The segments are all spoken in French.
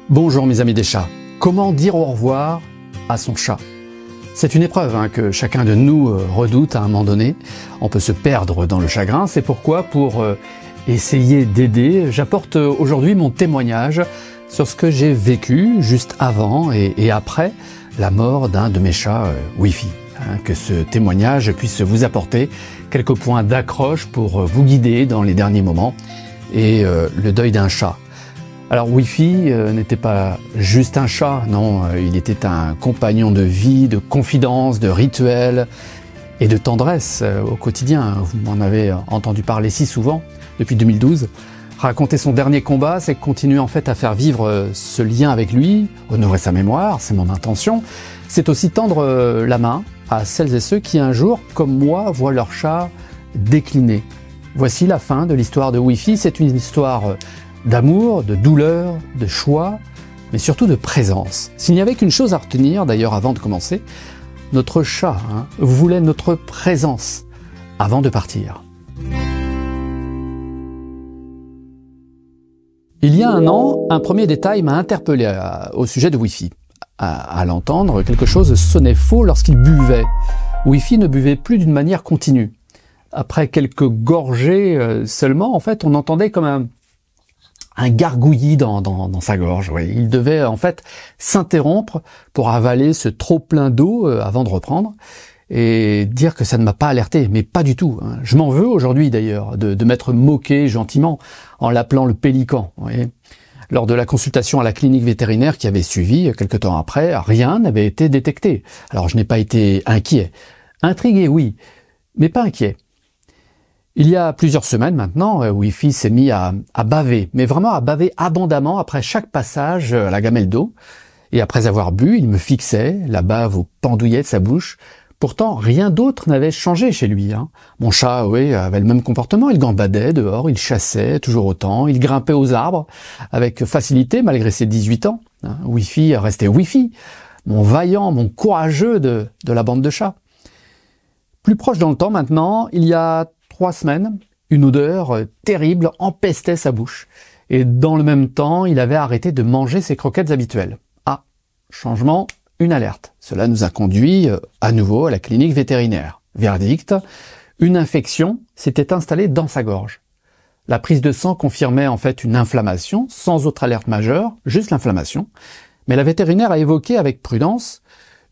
Bonjour mes amis des chats. Comment dire au revoir à son chat? C'est une épreuve que chacun de nous redoute à un moment donné. On peut se perdre dans le chagrin. C'est pourquoi, pour essayer d'aider, j'apporte aujourd'hui mon témoignage sur ce que j'ai vécu juste avant et après la mort d'un de mes chats Wi-Fi. Que ce témoignage puisse vous apporter quelques points d'accroche pour vous guider dans les derniers moments et le deuil d'un chat. Alors Wi-Fi n'était pas juste un chat, non, il était un compagnon de vie, de confidence, de rituel et de tendresse au quotidien. Vous m'en avez entendu parler si souvent depuis 2012. Raconter son dernier combat, c'est continuer en fait à faire vivre ce lien avec lui, honorer sa mémoire, c'est mon intention. C'est aussi tendre la main à celles et ceux qui un jour, comme moi, voient leur chat décliner. Voici la fin de l'histoire de Wi-Fi. C'est une histoire d'amour, de douleur, de choix, mais surtout de présence. S'il n'y avait qu'une chose à retenir, d'ailleurs avant de commencer, notre chat voulait notre présence avant de partir. Il y a un an, un premier détail m'a interpellé au sujet de Wi-Fi. À l'entendre, quelque chose sonnait faux lorsqu'il buvait. Wi-Fi ne buvait plus d'une manière continue. Après quelques gorgées seulement, en fait, on entendait comme un gargouillis dans sa gorge. Oui. Il devait en fait s'interrompre pour avaler ce trop plein d'eau avant de reprendre et dire que ça ne m'a pas alerté, mais pas du tout. Je m'en veux aujourd'hui d'ailleurs de m'être moqué gentiment en l'appelant le pélican. Oui. Lors de la consultation à la clinique vétérinaire qui avait suivi, quelque temps après, rien n'avait été détecté. Alors je n'ai pas été inquiet. Intrigué, oui, mais pas inquiet. Il y a plusieurs semaines maintenant, Wi-Fi s'est mis à baver, mais vraiment à baver abondamment après chaque passage à la gamelle d'eau. Et après avoir bu, il me fixait, la bave au pendouillet de sa bouche. Pourtant, rien d'autre n'avait changé chez lui. Mon chat, oui, avait le même comportement. Il gambadait dehors, il chassait toujours autant, il grimpait aux arbres avec facilité malgré ses 18 ans. Wi-Fi restait Wi-Fi, mon vaillant, mon courageux de la bande de chats. Plus proche dans le temps maintenant, il y a 3 semaines, une odeur terrible empestait sa bouche. Et dans le même temps, il avait arrêté de manger ses croquettes habituelles. Ah, changement, une alerte. Cela nous a conduit à nouveau à la clinique vétérinaire. Verdict, une infection s'était installée dans sa gorge. La prise de sang confirmait en fait une inflammation, sans autre alerte majeure, juste l'inflammation. Mais la vétérinaire a évoqué avec prudence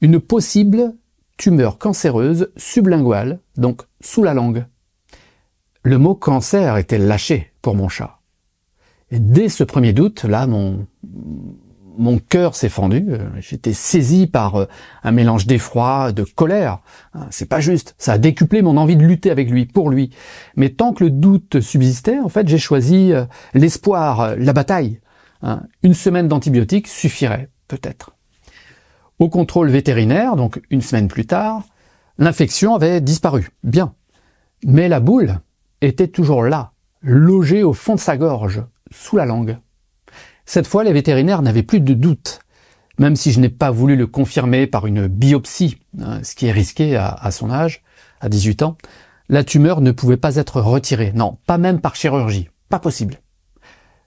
une possible tumeur cancéreuse sublinguale, donc sous la langue. Le mot cancer était lâché pour mon chat. Et dès ce premier doute, là, mon cœur s'est fendu. J'étais saisi par un mélange d'effroi, de colère. C'est pas juste. Ça a décuplé mon envie de lutter avec lui, pour lui. Mais tant que le doute subsistait, en fait, j'ai choisi l'espoir, la bataille. Une semaine d'antibiotiques suffirait, peut-être. Au contrôle vétérinaire, donc une semaine plus tard, l'infection avait disparu. Bien. Mais la boule était toujours là, logée au fond de sa gorge, sous la langue. Cette fois, les vétérinaires n'avaient plus de doute, même si je n'ai pas voulu le confirmer par une biopsie, ce qui est risqué à son âge, à 18 ans. La tumeur ne pouvait pas être retirée, non, pas même par chirurgie, pas possible.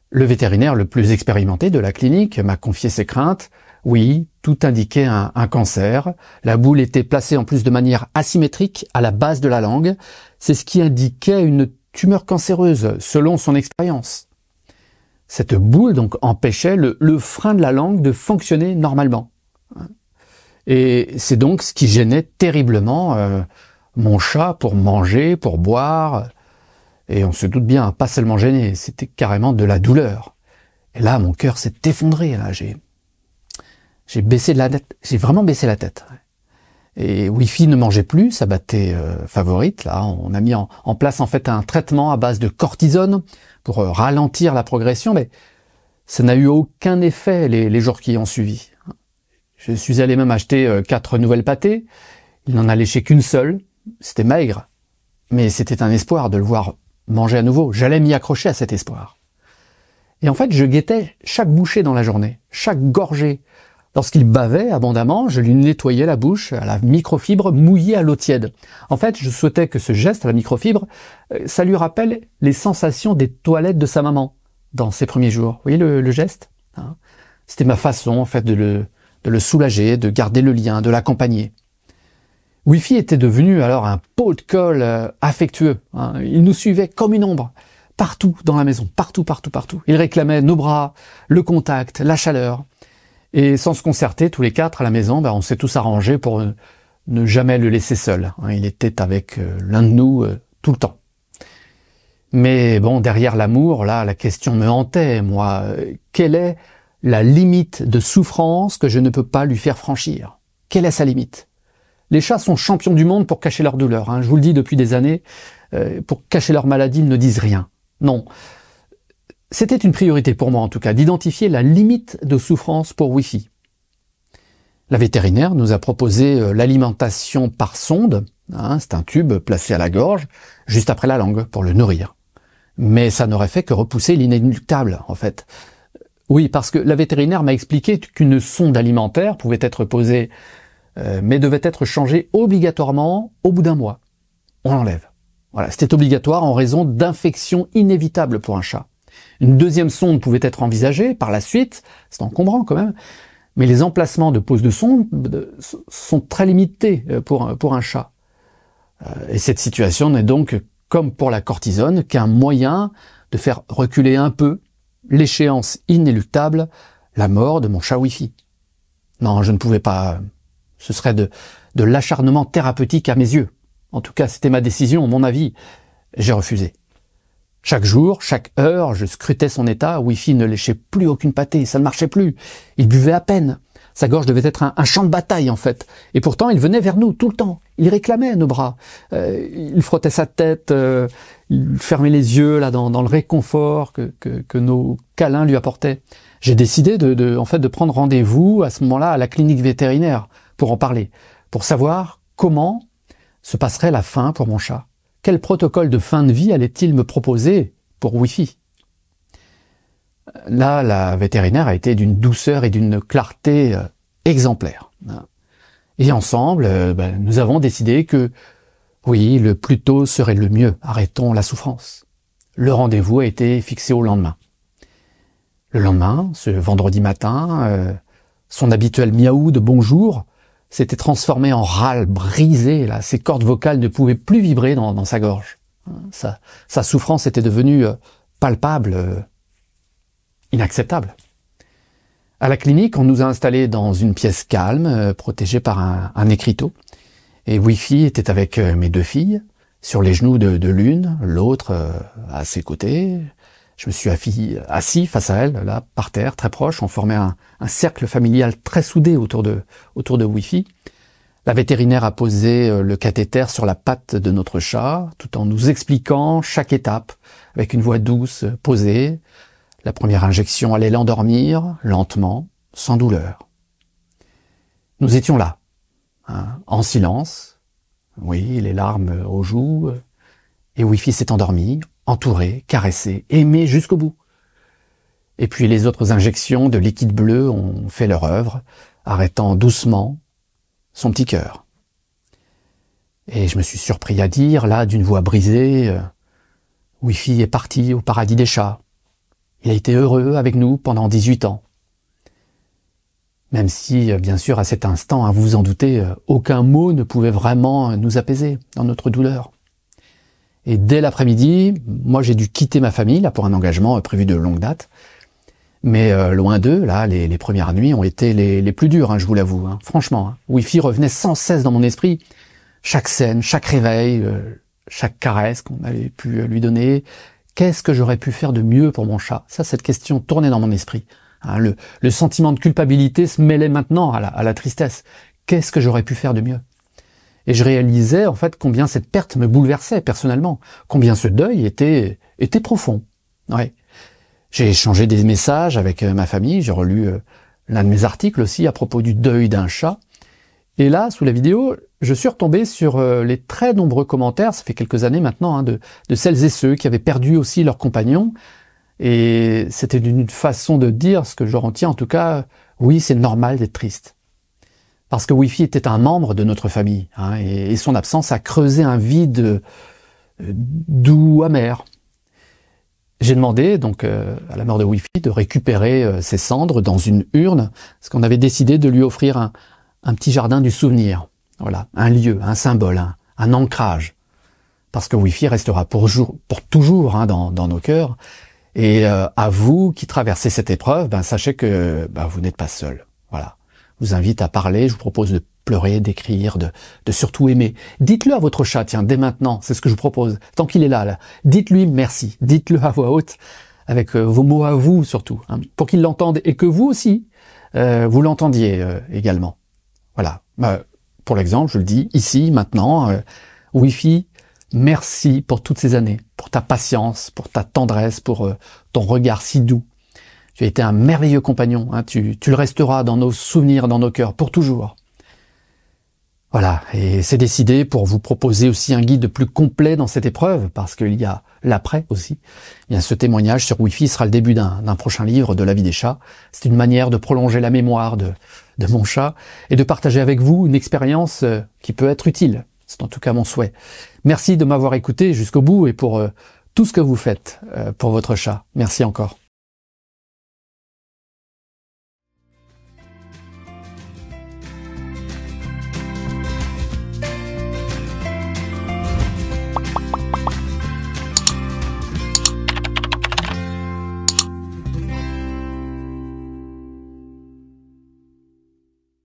Le vétérinaire le plus expérimenté de la clinique m'a confié ses craintes. Oui, tout indiquait un cancer. La boule était placée en plus de manière asymétrique à la base de la langue. C'est ce qui indiquait une tumeur cancéreuse, selon son expérience. Cette boule donc empêchait le frein de la langue de fonctionner normalement. Et c'est donc ce qui gênait terriblement mon chat pour manger, pour boire. Et on se doute bien, pas seulement gêné, c'était carrément de la douleur. Et là, mon cœur s'est effondré. Là, j'ai baissé la tête, j'ai vraiment baissé la tête. Et Wi-Fi ne mangeait plus, sa bâtée favorite. Là, on a mis en place en fait un traitement à base de cortisone pour ralentir la progression, mais ça n'a eu aucun effet les jours qui ont suivi. Je suis allé même acheter 4 nouvelles pâtées. Il n'en a léché qu'une seule. C'était maigre, mais c'était un espoir de le voir manger à nouveau. J'allais m'y accrocher à cet espoir. Et en fait, je guettais chaque bouchée dans la journée, chaque gorgée. Lorsqu'il bavait abondamment, je lui nettoyais la bouche à la microfibre mouillée à l'eau tiède. En fait, je souhaitais que ce geste à la microfibre, ça lui rappelle les sensations des toilettes de sa maman dans ses premiers jours. Vous voyez le geste C'était ma façon, en fait, de le soulager, de garder le lien, de l'accompagner. Wi-Fi était devenu alors un pot de colle affectueux. Hein. Il nous suivait comme une ombre, partout dans la maison, partout. Il réclamait nos bras, le contact, la chaleur. Et sans se concerter, tous les quatre à la maison, on s'est tous arrangés pour ne jamais le laisser seul. Hein. Il était avec l'un de nous tout le temps. Mais bon, derrière l'amour, là, la question me hantait, moi. Quelle est la limite de souffrance que je ne peux pas lui faire franchir? Quelle est sa limite? Les chats sont champions du monde pour cacher leur douleur. Hein. Je vous le dis depuis des années, pour cacher leur maladie, ils ne disent rien. Non. C'était une priorité pour moi, en tout cas, d'identifier la limite de souffrance pour Wi-Fi. La vétérinaire nous a proposé l'alimentation par sonde. Hein, c'est un tube placé à la gorge, juste après la langue, pour le nourrir. Mais ça n'aurait fait que repousser l'inéluctable, en fait. Oui, parce que la vétérinaire m'a expliqué qu'une sonde alimentaire pouvait être posée, mais devait être changée obligatoirement au bout d'un mois. On l'enlève. Voilà, c'était obligatoire en raison d'infections inévitables pour un chat. Une deuxième sonde pouvait être envisagée par la suite, c'est encombrant quand même, mais les emplacements de pose de sonde sont très limités pour un chat. Et cette situation n'est donc, comme pour la cortisone, qu'un moyen de faire reculer un peu l'échéance inéluctable, la mort de mon chat Wi-Fi. Non, je ne pouvais pas. Ce serait de l'acharnement thérapeutique à mes yeux. En tout cas, c'était ma décision, mon avis. J'ai refusé. Chaque jour, chaque heure, je scrutais son état. Wi-Fi ne léchait plus aucune pâtée, ça ne marchait plus. Il buvait à peine. Sa gorge devait être un champ de bataille, en fait. Et pourtant, il venait vers nous tout le temps. Il réclamait nos bras. Il frottait sa tête, il fermait les yeux là dans le réconfort que nos câlins lui apportaient. J'ai décidé en fait de prendre rendez-vous à ce moment-là à la clinique vétérinaire pour en parler, pour savoir comment se passerait la fin pour mon chat. Quel protocole de fin de vie allait-il me proposer pour Wi-Fi? Là, la vétérinaire a été d'une douceur et d'une clarté exemplaire. Et ensemble, nous avons décidé que, oui, le plus tôt serait le mieux. Arrêtons la souffrance. Le rendez-vous a été fixé au lendemain. Le lendemain, ce vendredi matin, son habituel miaou de bonjour s'était transformé en râle brisé. Là, ses cordes vocales ne pouvaient plus vibrer dans sa gorge. Sa souffrance était devenue palpable, inacceptable. À la clinique, on nous a installés dans une pièce calme, protégée par un écriteau. Et Wi-Fi était avec mes deux filles, sur les genoux de l'une, l'autre à ses côtés. Je me suis assis face à elle, là, par terre, très proche. On formait un cercle familial très soudé autour de Wi-Fi. La vétérinaire a posé le cathéter sur la patte de notre chat, tout en nous expliquant chaque étape, avec une voix douce, posée. La première injection allait l'endormir, lentement, sans douleur. Nous étions là, hein, en silence. Oui, les larmes aux joues. Et Wi-Fi s'est endormi, entouré, caressé, aimé jusqu'au bout. Et puis les autres injections de liquide bleu ont fait leur œuvre, arrêtant doucement son petit cœur. Et je me suis surpris à dire, là, d'une voix brisée, Wi-Fi est parti au paradis des chats. Il a été heureux avec nous pendant 18 ans. Même si, bien sûr, à cet instant, hein, vous vous en doutez, aucun mot ne pouvait vraiment nous apaiser dans notre douleur. Et dès l'après-midi, moi j'ai dû quitter ma famille là pour un engagement prévu de longue date. Mais loin d'eux, là, les premières nuits ont été les plus dures, hein, je vous l'avoue. Hein. Franchement, hein. Wi-Fi revenait sans cesse dans mon esprit. Chaque scène, chaque réveil, chaque caresse qu'on avait pu lui donner. Qu'est-ce que j'aurais pu faire de mieux pour mon chat? Ça, cette question tournait dans mon esprit. Hein, le sentiment de culpabilité se mêlait maintenant à la tristesse. Qu'est-ce que j'aurais pu faire de mieux? Et je réalisais en fait combien cette perte me bouleversait personnellement, combien ce deuil était profond. Ouais. J'ai échangé des messages avec ma famille, j'ai relu l'un de mes articles aussi à propos du deuil d'un chat. Et là, sous la vidéo, je suis retombé sur les très nombreux commentaires, ça fait quelques années maintenant, hein, de celles et ceux qui avaient perdu aussi leur compagnon. Et c'était une façon de dire, ce que je retiens en tout cas, oui, c'est normal d'être triste. Parce que Wi-Fi était un membre de notre famille, hein, et son absence a creusé un vide doux, amer. J'ai demandé donc à la mère de Wi-Fi de récupérer ses cendres dans une urne, parce qu'on avait décidé de lui offrir un petit jardin du souvenir. Voilà, un lieu, un symbole, un ancrage. Parce que Wi-Fi restera pour toujours hein, dans nos cœurs. Et à vous qui traversez cette épreuve, sachez que vous n'êtes pas seul. Voilà. Je vous invite à parler, je vous propose de pleurer, d'écrire, de surtout aimer. Dites-le à votre chat, tiens, dès maintenant, c'est ce que je vous propose. Tant qu'il est là. Dites-lui merci. Dites-le à voix haute, avec vos mots à vous surtout, hein, pour qu'il l'entende et que vous aussi, vous l'entendiez également. Voilà. Pour l'exemple, je le dis ici, maintenant, Wi-Fi, merci pour toutes ces années, pour ta patience, pour ta tendresse, pour ton regard si doux. Tu as été un merveilleux compagnon, hein, tu le resteras dans nos souvenirs, dans nos cœurs, pour toujours. Voilà, et c'est décidé pour vous proposer aussi un guide plus complet dans cette épreuve, parce qu'il y a l'après aussi. Bien, ce témoignage sur Wi-Fi sera le début d'un prochain livre de la vie des chats. C'est une manière de prolonger la mémoire de mon chat et de partager avec vous une expérience qui peut être utile. C'est en tout cas mon souhait. Merci de m'avoir écouté jusqu'au bout et pour tout ce que vous faites pour votre chat. Merci encore.